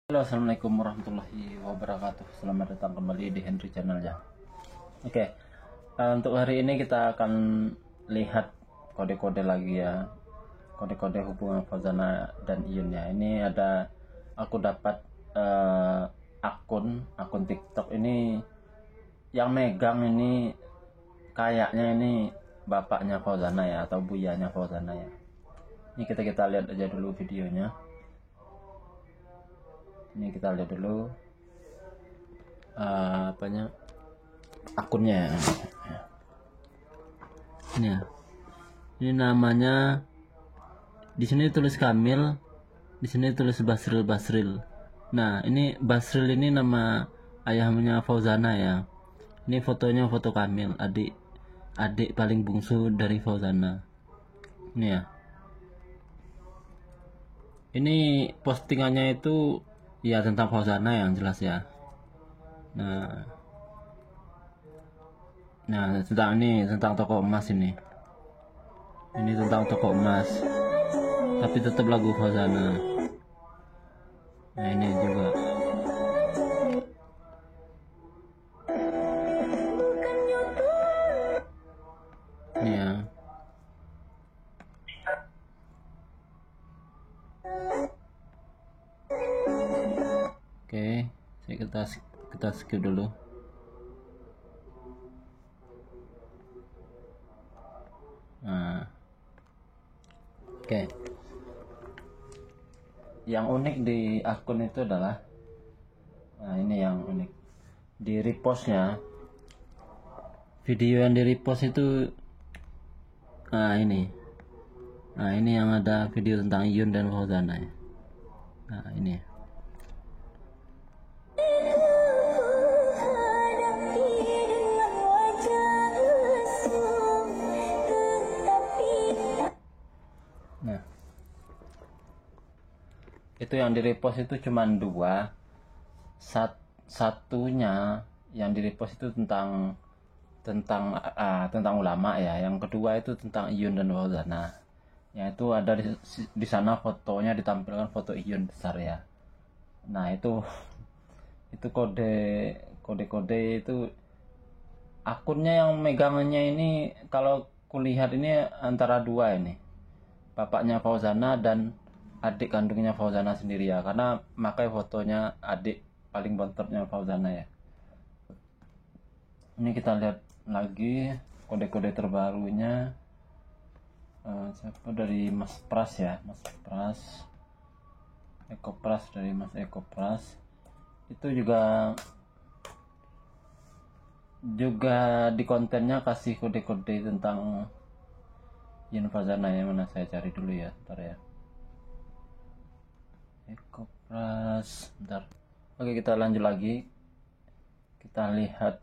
Halo, assalamualaikum warahmatullahi wabarakatuh. Selamat datang kembali di Henry Channel ya. Oke, untuk hari ini kita akan lihat kode-kode lagi ya, kode-kode hubungan Fauzana dan Iyun ya. Ini ada, aku dapat akun TikTok ini, yang megang ini kayaknya ini bapaknya Fauzana ya, atau buyanya Fauzana ya. Ini kita lihat aja dulu videonya. Ini kita lihat dulu akunnya ya. Ini ya. Ini namanya, di sini tulis Kamil, di sini tulis Basril. Nah, ini Basril ini nama ayahnya Fauzana ya. Ini fotonya foto Kamil, adik paling bungsu dari Fauzana. Ini ya. Ini postingannya itu ya tentang Fauzana yang jelas ya. Nah tentang toko emas ini. Ini tentang toko emas, tapi tetap lagu Fauzana. Nah ini juga. Ini ya. Oke, kita skip dulu. Nah, oke. Yang unik di akun itu adalah, nah ini yang unik di repostnya. Video yang di repost itu, nah ini yang ada video tentang Iyun dan Fauzana ya. Nah ini. Nah, itu yang di repost itu cuma dua. Satunya yang di repost itu tentang ulama ya. Yang kedua itu tentang Iyun dan Fauzana. Yang itu ada di sana fotonya, ditampilkan foto Iyun besar ya. Nah itu kode itu akunnya yang megangannya ini, kalau kulihat ini antara dua ini, bapaknya Fauzana dan adik kandungnya Fauzana sendiri ya, karena makai fotonya adik paling bontotnya Fauzana ya. Ini kita lihat lagi kode-kode terbarunya. Siapa dari Mas Pras ya, Mas Pras, Ekopras, dari Mas Ekopras. Itu juga di kontennya kasih kode-kode tentang Iyun Fauzana ya. Mana saya cari dulu ya, bentar ya. Ekopras, bentar. Oke, kita lanjut lagi. Kita lihat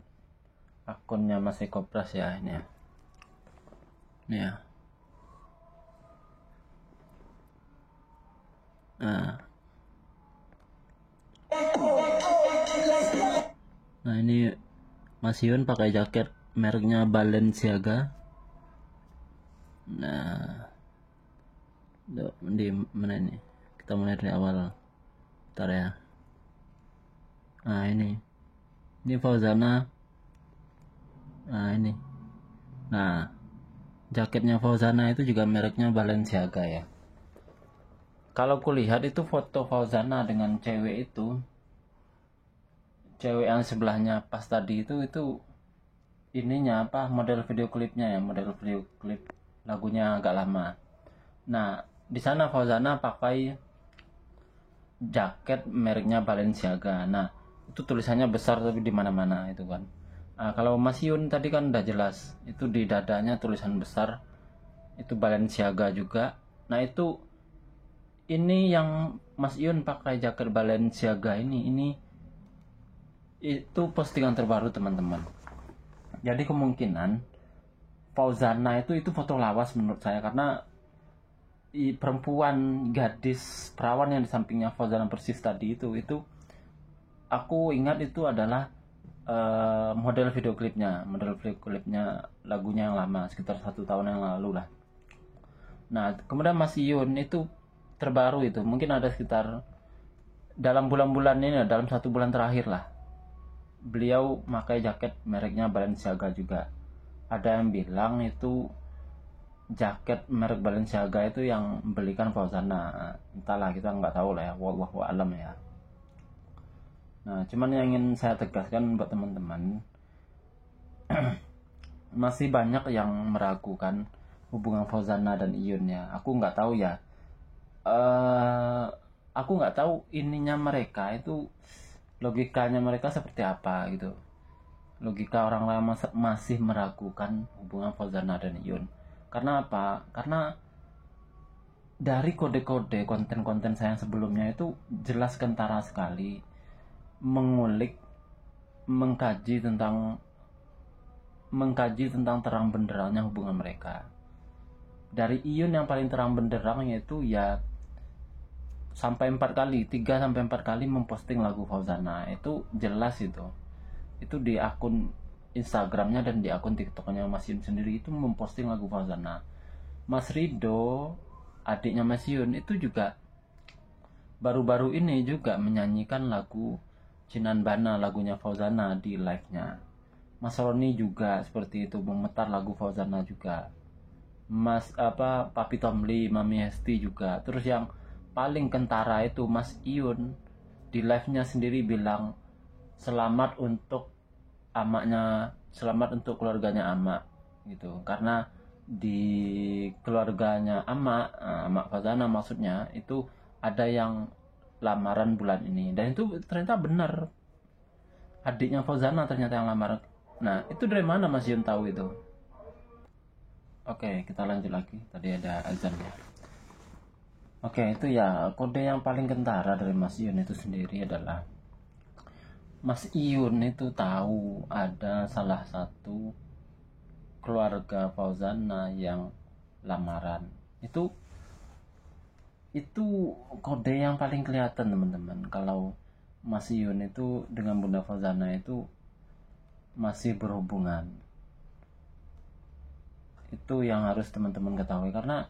akunnya Mas Ekopras ya, ini ya. Ini ya. Nah ini Mas Iyun pakai jaket mereknya Balenciaga. Nah, di mana ini? Kita mulai dari awal. Bentar ya. Nah ini Fauzana. Nah ini. Nah, jaketnya Fauzana itu juga mereknya Balenciaga ya. Kalau kulihat itu foto Fauzana dengan cewek yang sebelahnya pas tadi itu ininya model video klipnya ya, model video klip lagunya agak lama. Nah di sana Fauzana pakai jaket mereknya Balenciaga. Nah itu tulisannya besar tapi di mana-mana itu kan. Nah, kalau Mas Iyun tadi kan udah jelas, itu di dadanya tulisan besar itu Balenciaga juga. Nah ini yang Mas Iyun pakai jaket Balenciaga ini itu postingan terbaru teman-teman. Jadi kemungkinan Fauzana itu foto lawas menurut saya, karena perempuan, gadis, perawan yang di sampingnya Fauzana persis tadi itu aku ingat itu adalah model video klipnya lagunya yang lama, sekitar 1 tahun yang lalu lah. Nah kemudian Mas Iyun itu terbaru itu mungkin ada sekitar dalam bulan-bulan ini, dalam 1 bulan terakhir lah, beliau pakai jaket mereknya Balenciaga juga. Ada yang bilang itu jaket merek Balenciaga itu yang belikan Fauzana. Entahlah, kita nggak tahu lah ya, wallahu alam ya. Nah, cuman yang ingin saya tegaskan buat teman-teman, masih banyak yang meragukan hubungan Fauzana dan Iyun ya. Aku nggak tahu ya. Aku nggak tahu ininya mereka itu, logikanya mereka seperti apa gitu. Logika orang lain masih meragukan hubungan Fauzana dan Iyun. Karena apa? Karena dari kode-kode konten-konten saya sebelumnya itu jelas kentara sekali mengulik, mengkaji tentang terang benderangnya hubungan mereka. Dari Iyun yang paling terang benderang yaitu ya sampai 3 sampai 4 kali memposting lagu Fauzana. Itu jelas itu di akun Instagramnya dan di akun TikToknya Mas Yun sendiri itu memposting lagu Fauzana. Mas Rido, adiknya Mas Yun, itu juga baru-baru ini juga menyanyikan lagu Cinan Bana, lagunya Fauzana di live-nya. Mas Roni juga seperti itu, memutar lagu Fauzana juga. Papi Tomli, Mami Hesti juga. Terus yang paling kentara itu Mas Iyun di live-nya sendiri bilang selamat untuk keluarganya Ama gitu. Karena di keluarganya Ama Fauzana maksudnya, itu ada yang lamaran bulan ini, dan itu ternyata benar, adiknya Fauzana ternyata yang lamaran. Nah, itu dari mana Mas Yun tahu itu? Oke, kita lanjut lagi. Tadi ada azan ya. Oke, itu ya kode yang paling kentara dari Mas Yun itu sendiri adalah Mas Iyun itu tahu ada salah satu keluarga Fauzana yang lamaran. Itu kode yang paling kelihatan teman-teman, kalau Mas Iyun itu dengan Bunda Fauzana itu masih berhubungan. Itu yang harus teman-teman ketahui, karena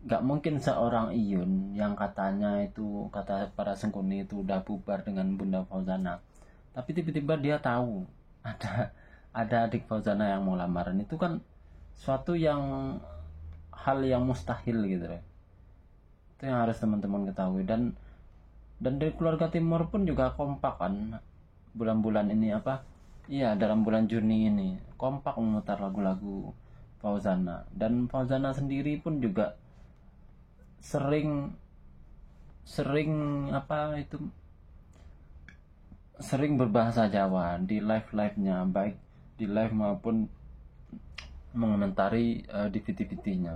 gak mungkin seorang Iyun yang katanya itu, kata para Sengkuni itu udah bubar dengan Bunda Fauzana, tapi tiba-tiba dia tahu ada adik Fauzana yang mau lamaran. Itu kan suatu hal yang mustahil gitu ya. Itu yang harus teman-teman ketahui. Dan dari keluarga Timur pun juga kompak kan bulan-bulan ini, dalam bulan Juni ini kompak memutar lagu-lagu Fauzana. Dan Fauzana sendiri pun juga sering berbahasa Jawa di live-nya, baik di live maupun mengomentari di VT-VT-nya.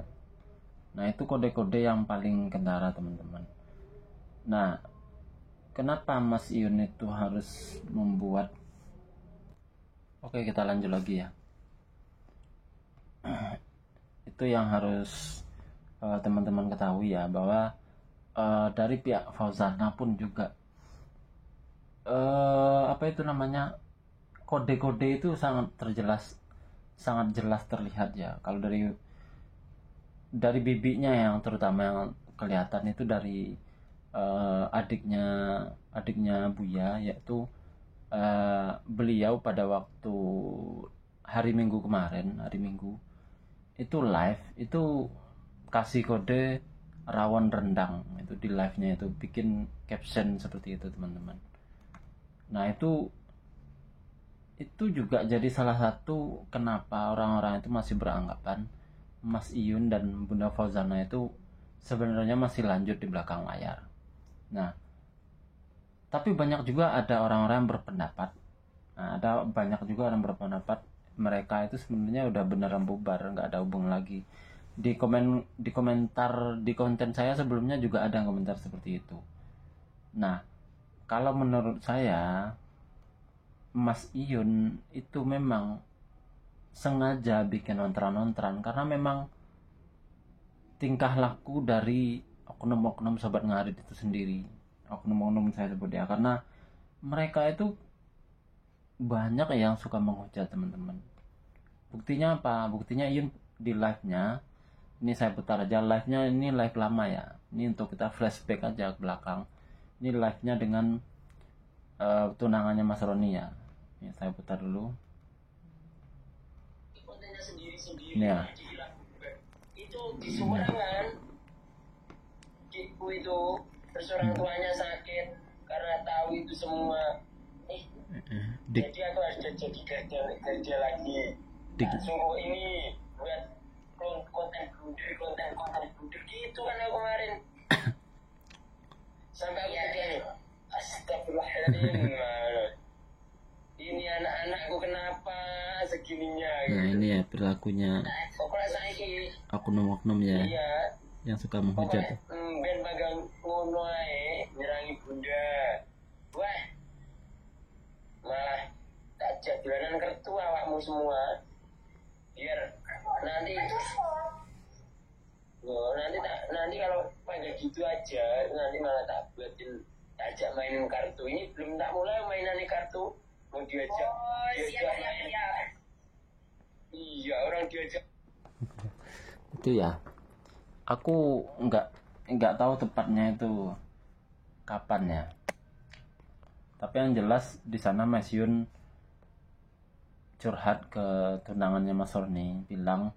Nah, itu kode-kode yang paling kentara teman-teman. Nah, kenapa Mas Iyun itu harus membuat... Oke, kita lanjut lagi ya. Itu yang harus teman-teman ketahui ya, bahwa dari pihak Fauzana pun juga kode-kode itu sangat jelas terlihat ya. Kalau dari bibinya yang terutama yang kelihatan itu dari adiknya Buya, yaitu beliau pada waktu hari Minggu kemarin, itu live, itu kasih kode rawon rendang itu di live-nya, itu bikin caption seperti itu teman-teman. Nah, itu juga jadi salah satu kenapa orang-orang itu masih beranggapan Mas Iyun dan Bunda Fauzana itu sebenarnya masih lanjut di belakang layar. Nah, tapi banyak juga ada orang-orang yang berpendapat, mereka itu sebenarnya udah beneran bubar, nggak ada hubungan lagi. Di komentar di konten saya sebelumnya juga ada komentar seperti itu. Nah, kalau menurut saya Mas Iyun itu memang sengaja bikin ontran-ontran, karena memang tingkah laku dari oknum-oknum Sobat Ngarit itu sendiri, oknum-oknum saya sebut ya, karena mereka itu banyak yang suka menghujat teman-teman. Buktinya apa? Buktinya Iyun di live-nya, ini saya putar aja live-nya, ini live lama ya, ini untuk kita flashback aja ke belakang. Ini live-nya dengan tunangannya Mas Roni ya. Ini saya putar dulu. Ini ya. Itu di Sumerang kan, Cikgu itu terus orang tuanya sakit karena tahu itu semua. Jadi aku harus jadi kerja lagi. Sungguh ini buat konten blunder gitu kan aku kemarin. Sampai aku pikir, astagfirullahaladzim. Ini anak-anakku kenapa segininya gitu. Nah ini ya perilakunya Pokoknya saya ini oknum-oknum ya, iya, yang suka menghujat. ben bagang ngono ae nyerangi bunda. Wah, malah tak jadilanan kertu awakmu semua. Biar nanti nanti kalau pada gitu aja nanti malah tak buatin, tak ajak mainin kartu. Ini belum tak mulai mainan kartu, mau diajak main. Iya, orang diajak. Itu ya, aku nggak tahu tepatnya itu kapan ya, tapi yang jelas di sana Mas Yun curhat ke tunangannya Mas Roni, bilang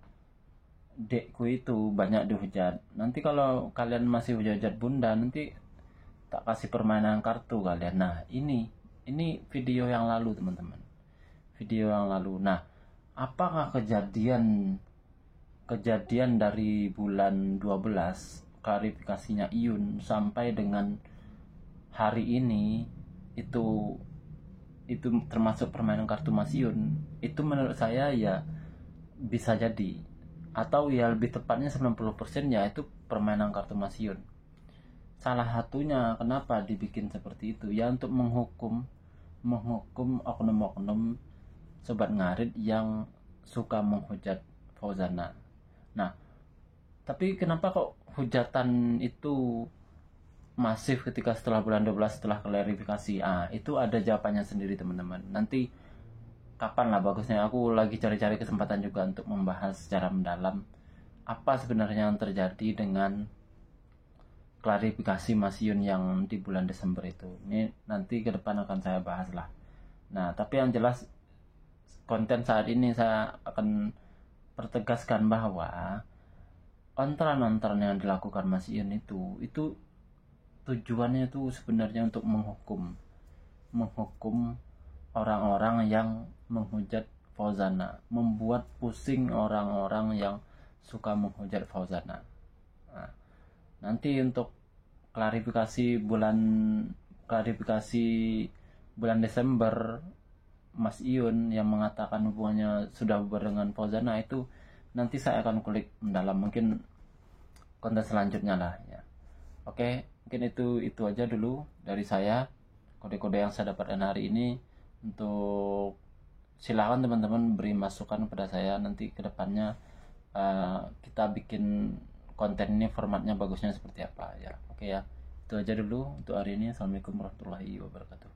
dekku itu banyak dihujat, nanti kalau kalian masih hujat bunda nanti tak kasih permainan kartu kalian. Nah ini video yang lalu teman-teman, video yang lalu. Nah apakah kejadian dari bulan 12 klarifikasinya Iyun sampai dengan hari ini itu termasuk permainan kartu Mas Iyun? Itu menurut saya ya bisa jadi, atau ya lebih tepatnya 90% ya itu permainan kartu Mas Iyun. Salah satunya kenapa dibikin seperti itu ya untuk menghukum oknum-oknum sobat ngarit yang suka menghujat Fauzana. Nah, tapi kenapa kok hujatan itu masif ketika setelah bulan 12 setelah klarifikasi? Itu ada jawabannya sendiri teman-teman. Nanti kapan lah bagusnya, aku lagi cari-cari kesempatan juga untuk membahas secara mendalam apa sebenarnya yang terjadi dengan klarifikasi Mas Yun yang di bulan Desember itu. Ini nanti ke depan akan saya bahas lah. Nah, tapi yang jelas konten saat ini saya akan pertegaskan bahwa ontran-ontran yang dilakukan Mas Yun itu tujuannya itu sebenarnya untuk menghukum orang-orang yang menghujat Fauzana, membuat pusing orang-orang yang suka menghujat Fauzana. Nah, nanti untuk klarifikasi bulan Desember Mas Iyun yang mengatakan hubungannya sudah bubar dengan Fauzana, itu nanti saya akan kulik mendalam, mungkin konten selanjutnya lah ya. Oke, mungkin itu aja dulu dari saya, kode-kode yang saya dapatkan hari ini. Untuk silakan teman-teman beri masukan kepada saya, nanti kedepannya kita bikin konten ini formatnya bagusnya seperti apa ya. Oke ya, itu aja dulu untuk hari ini. Assalamualaikum warahmatullahi wabarakatuh.